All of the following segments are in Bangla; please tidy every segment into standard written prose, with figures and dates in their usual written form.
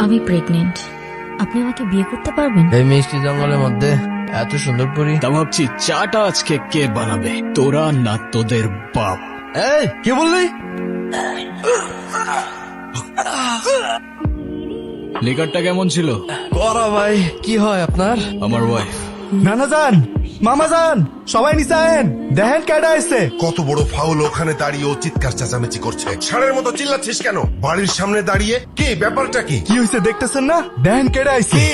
আমি প্রেগনেন্ট। আপনি আমাকে বিয়ে করতে পারবেন? এই মিষ্টি জঙ্গলের মধ্যে এত সুন্দর পরি। তা ভাবছি চাটা আজকে কে বানাবে, তোরা না তোদের বাপ? এই কি বললি? লিকারটা কেমন ছিল? করা ভাই, কি হয় আপনার? আমার ওয়াইফ। নানা যান, মামা যান, সবাই নিচে আয়েন, দেখেন কেডা আসছে। কত বড় ফাউল, ওখানে দাঁড়িয়ে ও চিৎকার চেঁচামেচি করছে। ষাঁড়ের মতো চিল্লাচ্ছিস কেন বাড়ির সামনে দাঁড়িয়ে? কি ব্যাপারটা কি? কি হয়েছে দেখতেছেন না? দেখেন কেডা আসছে। কি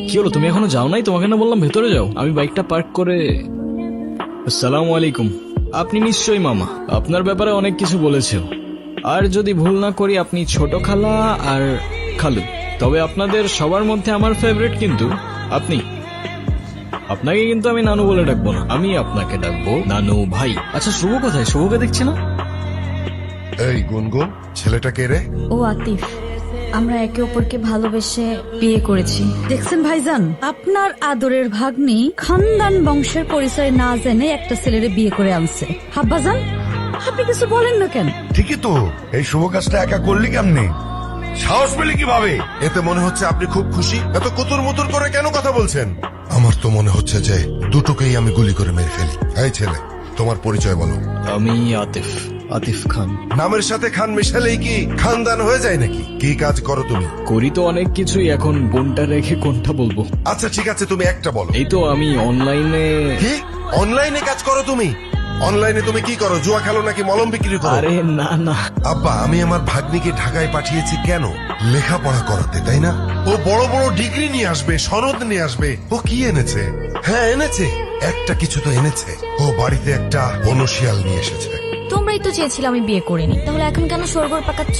কি হলো, তুমি এখনো যাও নাই? তোমাকে না বললাম ভেতরে যাও। আমি বাইকটা পার্ক করে। আসসালামু আলাইকুম। আপনি নিশ্চয়ই মামা, আপনার ব্যাপারে অনেক কিছু বলেছে। আর যদি ভুল না করি আপনি ছোট খালা আর খালু। তবে আপনাদের সবার মধ্যে আমার ফেভারিট কিন্তু আপনি। আপনাকে কিন্তু আমি নানু বলে ডাকবো না, আমি আপনাকে ডাকবো নানু ভাই। আচ্ছা শুভ কোথায়? শুভকে দেখছি না। এই গুনগুন, ছেলেটা কে রে? ও আতিফ। আমরা একে অপরকে ভালোবেসে বিয়ে করেছি। দেখছেন ভাইজান, আপনার আদরের ভাগ্নি খানদান বংশের পরিচয় না জেনে একটা ছেলেরে বিয়ে করে আনছে। হাব্বাজান, আপনি কিছু বলেন না কেন? ঠিকই তো, এই শুভ কাজটা একা করলি কেমনে? সাহস পেলি কিভাবে? এতে মনে হচ্ছে আপনি খুব খুশি। এত কুতুর মুতুর করে কেন কথা বলছেন? আমার তো মনে হচ্ছে যে দুটোকেই আমি গুলি করে মেরে ফেলি। এই ছেলে, তোমার পরিচয় বলো। আমি আতিফ, আতিফ খান। নামের সাথে খান মিশালেই কি খানদান হয়ে যায় নাকি? কি কাজ করো তুমি? করি তো অনেক কিছুই, এখন কোনটা রেখে কোনটা বলবো? আচ্ছা ঠিক আছে, তুমি একটা বলো। এই তো আমি অনলাইনে। কি অনলাইনে কাজ করো তুমি? অনলাইনে তুমি কি করো? জুয়া খেলো নাকি মলম বিক্রি করো? আরে না না, আব্বা, আমি আমার ভাগ্নিকে ঢাকায় পাঠিয়েছি কেন? লেখাপড়া করাতে, তাই না? ও বড় বড় ডিগ্রি নিয়ে আসবে, সনদ নিয়ে আসবে। ও কি এনেছে? হ্যাঁ এনেছে, একটা কিছু তো এনেছে। ও বাড়িতে একটা বনশিয়াল নিয়ে এসেছে। তোমরাই তো চেয়েছিলে আমি বিয়ে করিনি, তাহলে এখন কেন সরগর পাকাচ্ছ?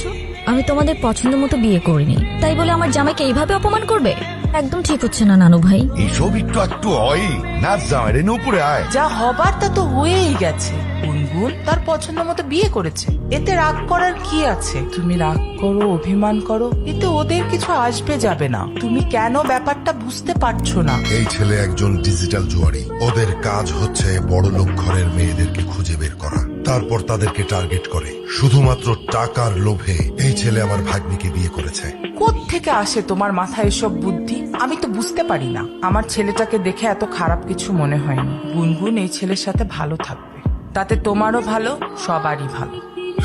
আমি তোমাদের পছন্দ মতো বিয়ে করিনি, তাই বলে আমার জামাইকে এইভাবে অপমান করবে? একদম ঠিক হচ্ছে না নানু ভাই। এইসব একটু একটু হয়। নাচ জামাই রে, উপরে আয়। যা হবার তা তো হয়েই গেছে। গুনগুন তার পছন্দ মতো বিয়ে করেছে, এতে রাগ করার কি আছে? তুমি রাগ করো, অভিমান করো, এতে ওদের কিছু আসবে যাবে না। তুমি কেন ব্যাপারটা বুঝতে পারছো না? এই ছেলে একজন ডিজিটাল জুয়ারি। ওদের কাজ হচ্ছে বড় লোক ঘরের মেয়েদেরকে খুঁজে বের করা, তারপর তাদেরকে টার্গেট করে। শুধুমাত্র টাকার লোভে এই ছেলে আমার ভাগ্নিকে বিয়ে করেছে। কোত্থেকে আসে তোমার মাথায় এসব বুদ্ধি? আমি তো বুঝতে পারি না। আমার ছেলেটাকে দেখে এত খারাপ কিছু মনে হয়নি। গুনগুন এই ছেলের সাথে ভালো থাকবে, তাতে তোমারও ভালো, সবারই ভালো।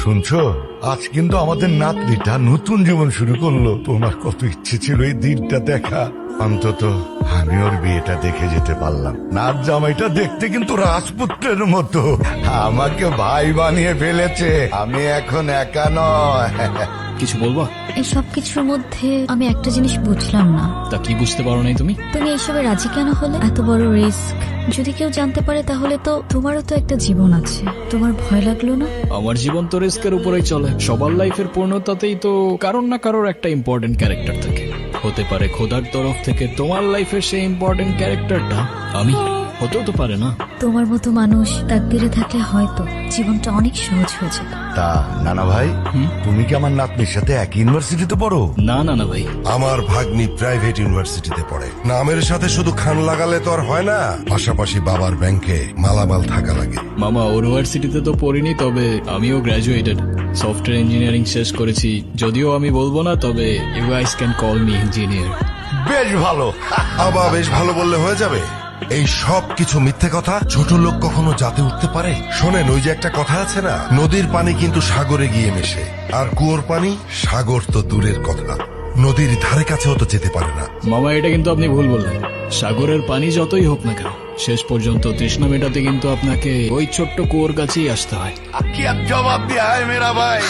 শুনছো, আজ কিন্তু আমাদের নাতনিটা নতুন জীবন শুরু করলো। তোমার কত ইচ্ছে ছিল এই দিনটা দেখা। অন্তত আমি ওর বিয়েটা দেখে যেতে পারলাম। নাচ জামাইটা দেখতে কিন্তু রাজপুত্রের মতো। আমাকে ভাই বানিয়ে ফেলেছে। আমি এখন একা নয়। কিছু বলবা? এই সব কিছুর মধ্যে আমি একটা জিনিস বুঝলাম না। তা কি বুঝতে পারো নাই তুমি? তুমি এইসবে রাজি কেন হলে? এত বড় রিস্ক যদি কেউ জানতে পারে তাহলে তো তোমারও তো একটা জীবন আছে। তোমার ভয় লাগলো না? আমার জীবন তো রিস্কের উপরেই চলে। সবার লাইফের পূর্ণতাতেই তো কারোর না কারোর একটা ইম্পর্টেন্ট ক্যারেক্টার থাকে। হতে পারে খোদার তরফ থেকে তোমার লাইফের সেই ইম্পর্টেন্ট ক্যারেক্টারটা আমি, হতেও তো পারে না। তোমার মতো মানুষ তাকদিরে থাকলে হয়তো জীবনটা অনেক সহজ হয়ে যেত। তা নানা ভাই, তুমি কি আমার নাতনির সাথে এক ইউনিভার্সিটিতে পড়ো? না না না ভাই, আমার ভাগ্নি প্রাইভেট ইউনিভার্সিটিতে পড়ে। নামের সাথে শুধু খান লাগালে তো আর হয় না, পাশাপাশি বাবার ব্যাংকে মালামাল থাকা লাগে। মামা ইউনিভার্সিটিতে তো পড়িনি, তবে আমিও গ্রাজুয়েটেড। সফটওয়্যার ইঞ্জিনিয়ারিং শেষ করেছি। যদিও আমি বলবো না, তবে you guys can call me engineer. বেশ ভালো। আবা, বেশ ভালো বললে হয়ে যাবে? এই সব কিছু মিথ্যে কথা। ছোট লোক কখনো জাতে উঠতে পারে? শোনেন, ওই যে একটা কথা আছে না, নদীর পানি কিন্তু সাগরে গিয়ে মেশে, আর কুয়োর পানি সাগর তো দূরের কথা, নদীর ধারে কাছেও তো যেতে পারে না। মামা এটা কিন্তু আপনি ভুল বললেন। সাগরের পানি যতই হোক না কেন, শেষ পর্যন্ত তৃষ্ণা মেটাতে কিন্তু আপনাকে ওই ছোট্ট কুয়োর কাছেই আসতে হয়। কি এক জবাব দিয়া হয় মেরা ভাই।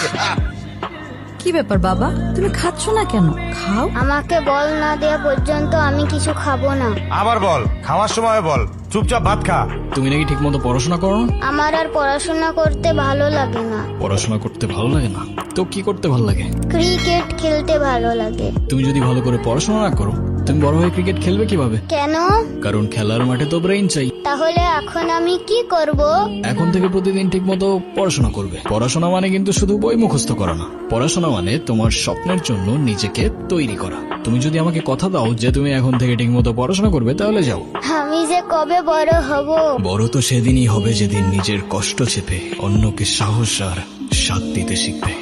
কি ব্যাপার বাবা, তুমি খাচ্ছ না কেন? খাও। আমাকে বল না দেওয়া পর্যন্ত আমি কিছু খাবো না। আবার বল, খাওয়ার সময় বল, চুপচাপ ভাত খা। তুমি নাকি ঠিক মতো পড়াশোনা করো না? আমার আর পড়াশোনা করতে ভালো লাগে না। পড়াশোনা করতে ভালো লাগে না তো কি করতে ভালো লাগে? ক্রিকেট খেলতে ভালো লাগে। তুমি যদি ভালো করে পড়াশোনা না করো, তুমি বড় হয়ে ক্রিকেট খেলবে কিভাবে? কেন? কারণ খেলার মাঠে তো ব্রেইন চাই। তাহলে এখন আমি কি করব? এখন থেকে প্রতিদিন ঠিক মতো পড়াশোনা করবে। পড়াশোনা মানে কিন্তু শুধু বই মুখস্থ করা না। পড়াশোনা মানে তোমার স্বপ্নের জন্য নিজেকে তৈরি করা। তুমি যদি আমাকে কথা দাও যে তুমি এখন থেকে ঠিক মতো পড়াশোনা করবে, তাহলে যাও। আমি যে কবে বড় হব? বড় তো সেদিনই হবে যেদিন নিজের কষ্ট চেপে অন্যকে সাহস আর সাথ দিতে শিখবে।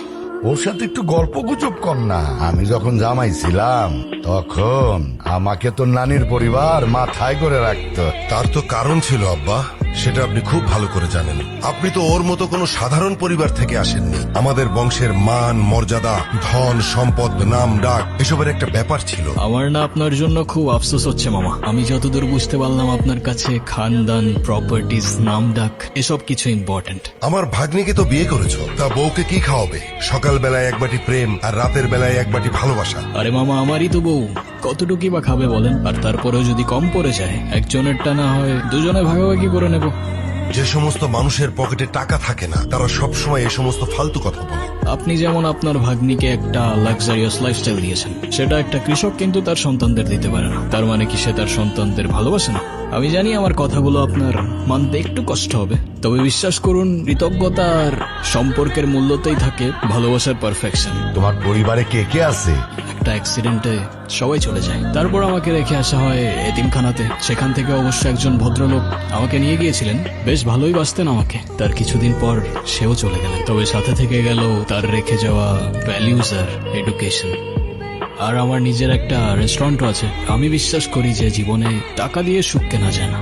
ওর সাথে একটু গল্প গুজব কর না। আমি যখন জামাই ছিলাম তখন আমাকে তো নানির পরিবার মাথায় করে রাখতো। তার তো কারণ ছিল আব্বা, সেটা আপনি খুব ভালো করে জানেন। আপনি তো ওর মতো কোনো সাধারণ পরিবার থেকে আসেননি। আমাদের বংশের মান মর্যাদা, ধন সম্পদ, নাম ডাক এসবের একটা ব্যাপার ছিল। আমার না আপনার জন্য খুব আফসোস হচ্ছে মামা। আমি যতদূর বুঝতে পারলাম আপনার কাছে খানদান, প্রপার্টিজ, নাম ডাক এসব কিছু ইম্পর্টেন্ট। আমার ভাগ্নিকে তো বিয়ে করেছো, তা বউকে কি খাওয়াবে? সকাল বেলায় এক বাটি প্রেম আর রাতের বেলায় এক বাটি ভালোবাসা। আরে মামা, আমারই তো বউ, কতটুকুই বা খাবে বলেন? আর তারপরেও যদি কম পড়ে যায়, একজনেরটা না হয় দুজনে ভাগাভাগি করে নেব। যে সমস্ত মানুষের পকেটে টাকা থাকে না, তারা সব সময় এই সমস্ত ফালতু কথা বলে। আপনি যেমন আপনার ভাগ্নিকে একটা লাক্সারিয়াস লাইফস্টাইল দিয়েছেন, সেটা একটা কৃষক কিন্তু তার সন্তানদের দিতে পারে না। তার মানে কি সে তার সন্তানদের ভালোবাসে না? আমি জানি আমার কথাগুলো আপনার মানতে একটু কষ্ট হবে, তবে বিশ্বাস করুন, কৃতজ্ঞতা আর সম্পর্কের মূল্যতেই থাকে ভালোবাসার পারফেকশন। তোমার পরিবারে কে কে আছে? একটা অ্যাক্সিডেন্টে সবাই চলে যায়, তারপর আমাকে রেখে আসা হয় এতিমখানাতে। সেখান থেকে অবশ্য একজন ভদ্রলোক আমাকে নিয়ে গিয়েছিলেন, বেশ ভালোই বাসতেন আমাকে। তার কিছুদিন পর সেও চলে গেলেন, তবে সাথে থেকে গেল তার রেখে যাওয়া ভ্যালিউজ আর এডুকেশন। আর আমার নিজের একটা রেস্টুরেন্টও আছে। আমি বিশ্বাস করি যে জীবনে টাকা দিয়ে সুখ কেনা যায় না,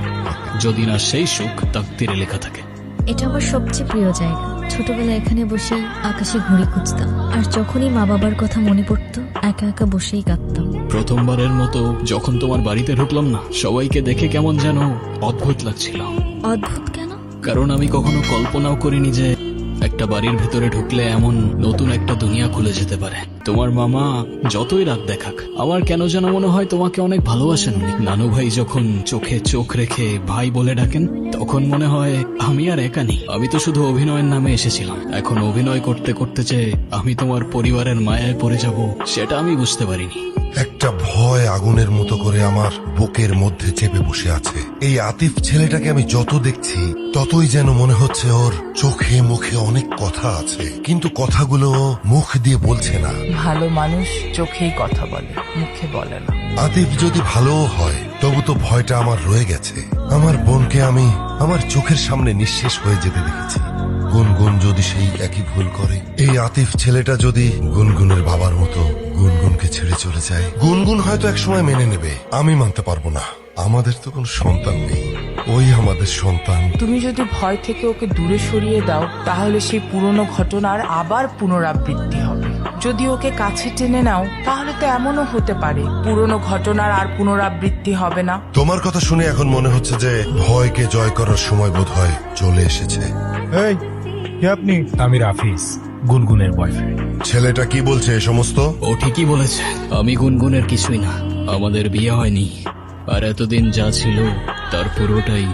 যদি না সেই সুখ তাকদিরে লেখা থাকে। এটা আমার সবচেয়ে প্রিয় জায়গা। ছোটবেলায় এখানে বসেই আকাশে ঘুড়ি খুঁজতাম, আর যখনই মা বাবার কথা মনে পড়তো একা একা বসেই কাঁদতাম। প্রথমবারের মতো যখন তোমার বাড়িতে ঢুকলাম না, সবাইকে দেখে কেমন যেন অদ্ভুত লাগছিল। অদ্ভুত কেন? কারণ আমি কখনো কল্পনাও করিনি যে একটা বাড়ির ভেতরে ঢুকলে এমন নতুন একটা দুনিয়া খুলে যেতে পারে। তোমার মামা যতই রাগ দেখাক, আমার কেন যেন মনে হয় তোমাকে অনেক ভালোবাসেন উনি। নানু ভাই যখন চোখে চোখ রেখে ভাই বলে ডাকেন, তখন মনে হয় আমি আর একা নেই। আমি তো শুধু অভিনয়ের নামে এসেছিলাম, এখন অভিনয় করতে করতে যে আমি তোমার পরিবারের মায়ায় পড়ে যাব, সেটা আমি বুঝতে পারিনি। একটা ভয় আগুনের মতো করে আমার বুকের মধ্যে চেপে বসে আছে। এই আতিফ ছেলেটাকে আমি যত দেখছি, ততই যেন মনে হচ্ছে ওর চোখে মুখে অনেক কথা আছে, কিন্তু কথাগুলো মুখ দিয়ে বলছে না। ভালো মানুষ চোখেই কথা বলে, মুখে বলে না। আতিফ যদি ভালোও হয়, তবু তো ভয়টা আমার রয়ে গেছে। আমার বোনকে আমি আমার চোখের সামনে নিঃশেষ হয়ে যেতে দেখেছি। গুনগুন যদি সেই একই ভুল করে, এই আতিফ ছেলেটা যদি গুনগুনের বাবার মতো গুনগুনকে ছেড়ে চলে যায়, গুনগুন হয়তো একসময় মেনে নেবে, আমি মানতে পারবো না। আমাদের তো কোনো সন্তান নেই, ওই আমাদের সন্তান। তুমি যদি ভয় থেকে ওকে দূরে সরিয়ে দাও, তাহলে সেই পুরনো ঘটনার আবার পুনরাবৃত্তি হবে। যদি ওকে কাছে টেনে নাও, তাহলে তো এমনও হতে পারে পুরনো ঘটনার আর পুনরাবৃত্তি হবে না। তোমার কথা শুনে এখন মনে হচ্ছে যে ভয়কে জয় করার সময় বোধহয় চলে এসেছে। এই কে আপনি? আমি রাফিজ, গুনগুনের বয়ফ্রেন্ড। ছেলেটা কি বলছে এ সমস্ত? ও ঠিকই বলেছে, আমি গুনগুনের কিছুই না। আমাদের বিয়ে হয়নি, আর এতদিন যা ছিল তার পুরোটাই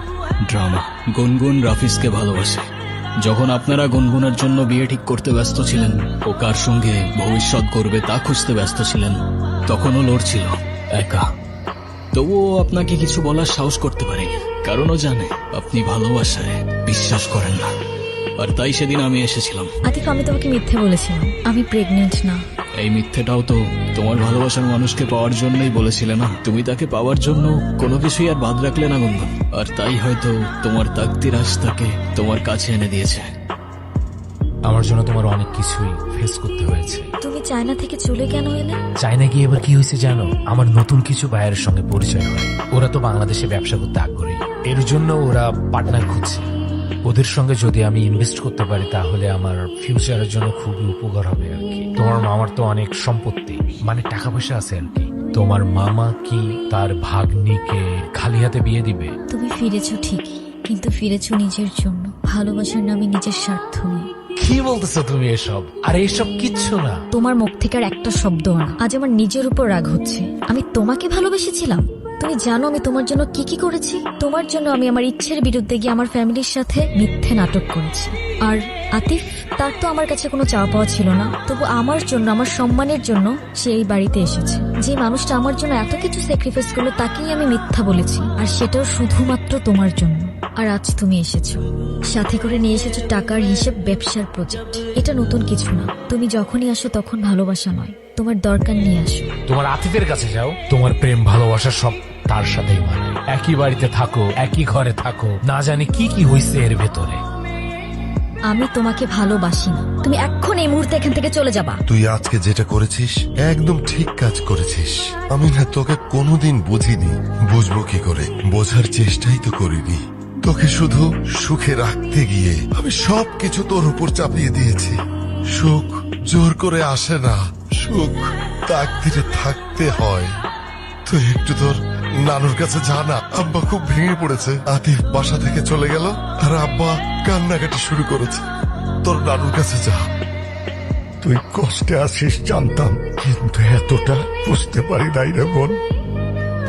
ড্রামা। গুনগুন রাফিজকে ভালোবাসে। যখন আপনারা গুনগুনের জন্য বিয়ে ঠিক করতে ব্যস্ত ছিলেন, ও কার সঙ্গে ভবিষ্যৎ করবে তা খুঁজতে ব্যস্ত ছিলেন, তখনও লড়ছিল একা। তবুও আপনাকে কিছু বলার সাহস করতে পারেনি, কারণ ও জানে আপনি ভালোবাসায় বিশ্বাস করেন না। আর তাই সেদিন আমি এসেছিলাম। আতিফ, আমি তোমাকে মিথ্যে বলেছিলাম, আমি প্রেগনেন্ট না। এই মিথ্যেটাও তো তোমার ভালোবাসার মানুষকে পাওয়ার জন্যই বলেছিলে না? তুমি তাকে পাওয়ার জন্য কোনো কিছুই আর বাদ রাখলে না গুনগুন, আর তাই হয়তো তোমার তাকদির আজ তাকে তোমার কাছে এনে দিয়েছে। আমার জন্য তোমার অনেক কিছুই ফেস করতে হয়েছে। তুমি চায়না থেকে চলে কেন এলে? চায়না গিয়ে এবার কি হয়েছে জানো? আমার নতুন কিছু বায়ারের সঙ্গে পরিচয় হয়। ওরা তো বাংলাদেশে ব্যবসা করতে আগ্রহী, এর জন্য ওরা পার্টনার খুঁজছে। ওদের সঙ্গে যদি আমি ইনভেস্ট করতে পারি, তাহলে আমার ফিউচারের জন্য খুবই উপকার হবে আর কি। তোমার মামার তো অনেক সম্পত্তি, মানে টাকা পয়সা আছে আর কি। তোমার মামা কি তার ভাগ্নিকে খালি হাতে বিয়ে দিবে? তুমি ফিরেছো ঠিকই, কিন্তু ফিরেছো নিজের জন্য, ভালোবাসার নামে নিজের স্বার্থ নিয়ে। কি বলতেছো তুমি এসব? আর এসব কিচ্ছু না। তোমার মুখ থেকে আর একটা শব্দ না। আজ আমার নিজের উপর রাগ হচ্ছে। আমি তোমাকে ভালোবেসেছিলাম। তুমি জানো আমি তোমার জন্য কি কি করেছি? তোমার জন্য আমি আমার ইচ্ছের বিরুদ্ধে গিয়ে আমার ফ্যামিলির সাথে মিথ্যে নাটক করেছি। আর আতিফ, তার তো আমার কাছে কোনো চাওয়া পাওয়া ছিল না, তবু আমার জন্য, আমার সম্মানের জন্য সে এই বাড়িতে এসেছে। যে মানুষটা আমার জন্য এত কিছু স্যাক্রিফাইস করলো, তাকেই আমি মিথ্যা বলেছি, আর সেটাও শুধুমাত্র তোমার জন্য। আর আজ তুমি এসেছো, সাথে করে নিয়ে এসেছো টাকার হিসেব, ব্যবসার প্রজেক্ট। এটা নতুন কিছু না। তুমি যখনই আসো তখন ভালোবাসা নয়, তোমার দরকার নিয়ে আসো। তোমার আতিফের কাছে যাও, তোমার প্রেম ভালোবাসা সব তার সাথেই মানায়। একই বাড়িতে থাকো, একই ঘরে থাকো, না জানি কি কি হয়েছে এর ভেতরে। আমি তোমাকে ভালোবাসি না। তুমি এখন এই মুহূর্তে এখান থেকে চলে যাবা। তুই আজকে যেটা করেছিস একদম ঠিক কাজ করেছিস। আমি না তোকে কোনোদিন বুঝিনি, বুঝবো কি করে, বোঝার চেষ্টাই তো করিনি। তোকে শুধু সুখে রাখতে গিয়ে আমি সবকিছু তোর উপর চাপিয়ে দিয়েছি। সুখ জোর করে আসে না, সুখ তাকদিরে থাকতে হয়। তুই একটু তোর নানুর কাছে যা না। আব্বা খুব ভেঙে পড়েছে, আতিফ বাসা থেকে চলে গেল আর আব্বা কান্নাকাটি শুরু করেছে। তোর নানুর কাছে যা। তুই কষ্টে আছিস জানতাম, কিন্তু এতটা বুঝতে পারি নাই রে বোন।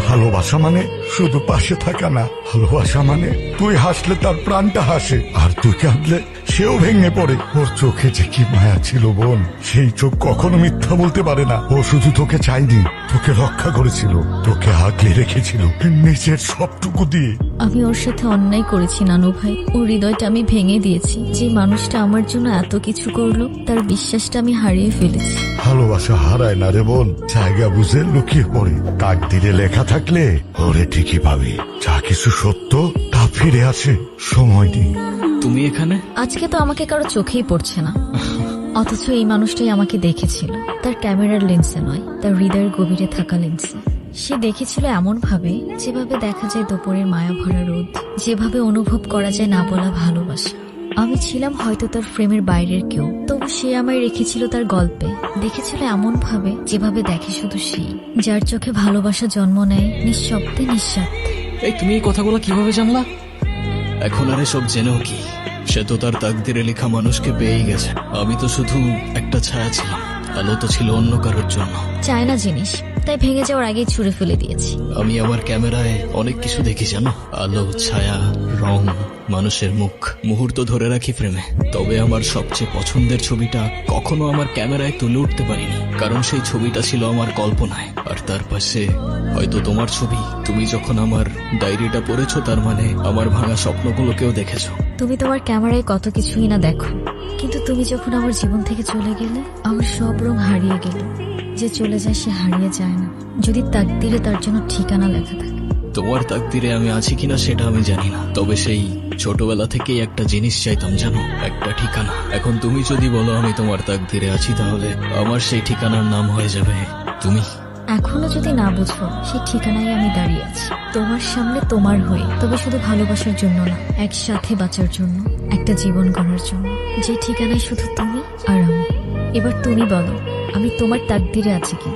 ভালোবাসা মানে শুধু পাশে থাকা না, ভালোবাসা মানে তুই হাসলে তার প্রাণটা হাসে, আর তুই কাঁদলে সেও ভেঙে পড়ে। ওর চোখে যে কি মায়া ছিল বোন, সেই চোখ কখনো মিথ্যা বলতে পারে না। ও শুধু তোকে চাইনি, তোকে রক্ষা করেছিল, তোকে আগলে রেখেছিল নিজের সবটুকু দিয়ে। আমি ওর সাথে অন্যায় করেছি নানু ভাই। ওর হৃদয়টা আমি ভেঙে দিয়েছি। যে মানুষটা আমার জন্য এত কিছু করলো, তার বিশ্বাসটা আমি হারিয়ে ফেলেছি। ভালোবাসা হারায় না রে বোন, জায়গা বুঝে লুকিয়ে পড়ে। তাকদিরে লেখা থাকলে ওরে ঠিকই পাবে। যা কিছু সত্য তা ফিরে আসে, সময় নেই। তুমি এখানে? আজকে তো আমাকে কারো চোখেই পড়ছে না, অথচ এই মানুষটাই আমাকে দেখেছিল। তার ক্যামেরার লেন্সে নয়, তার হৃদয়ের গভীরে থাকা লেন্সে। সে দেখেছিল এমন ভাবে যেভাবে দেখা যায় দুপুরের মায়া ভরা রোদ, যেভাবে অনুভব করা যায় না বলা ভালোবাসা। আমি ছিলাম হয়তো তার ফ্রেমের বাইরের কেউ, তবু সে আমায় রেখেছিল তার গল্পে। দেখেছিল এমন ভাবে যেভাবে দেখে শুধু সেই, যার চোখে ভালোবাসা জন্ম নেয় নিঃশব্দে নিঃস্বার্থে। এই তুমি এই কথাগুলো কিভাবে জানলা? এখন আর এসব জেনেও কি? সে তো তার তাকদিরে লেখা মানুষকে পেয়েই গেছে। আমি তো শুধু একটা ছায়া ছিলাম, আলো তো ছিল অন্য কারোর জন্য। চায়না জিনিস, তাই ভেঙে যাওয়ার আগেই ছুঁড়ে ফেলে দিয়েছি। আমি আমার ক্যামেরায় অনেক কিছু দেখি জানো, আলো, ছায়া, রং, মানুষের মুখ, মুহূর্ত ধরে রাখি ফ্রেমে। তবে আমার সবচেয়ে পছন্দের ছবিটা কখনো আমার ক্যামেরায় তুলে উঠতে পারিনি, কারণ সেই ছবিটা ছিল আমার কল্পনায়। আর তার পাশে হয়তো তোমার ছবি। তুমি যখন আমার ডায়েরিটা পড়েছো, তার মানে আমার ভাঙা স্বপ্নগুলোকেও দেখেছো। তুমি তোমার ক্যামেরায় কত কিছুই না দেখো, কিন্তু তুমি যখন আমার জীবন থেকে চলে গেলে, আমার সব রং হারিয়ে গেল। যে চলে যায় সে হারিয়ে যায় না, যদি তাকদিরে তার জন্য ঠিকানা লেখা থাকে। তোমার তাকদিরে আমি আছি কিনা সেটা আমি জানি না, তবে সেই ছোটবেলা থেকেই একটা জিনিস চাইতাম জানো, একটা ঠিকানা। এখন তুমি যদি বলো আমি তোমার তাকদিরে আছি, তাহলে আমার সেই ঠিকানার নাম হয়ে যাবে তুমি। এখনো যদি না বুঝো, সেই ঠিকানায় আমি দাঁড়িয়ে আছি তোমার সামনে, তোমার হয়ে। তবে শুধু ভালোবাসার জন্য না, একসাথে বাঁচার জন্য, একটা জীবন গড়ার জন্য। যে ঠিকানায় শুধু তুমি আর আমি। এবার তুমি বলো, আমি তোমার তাকদিরে আছি কি?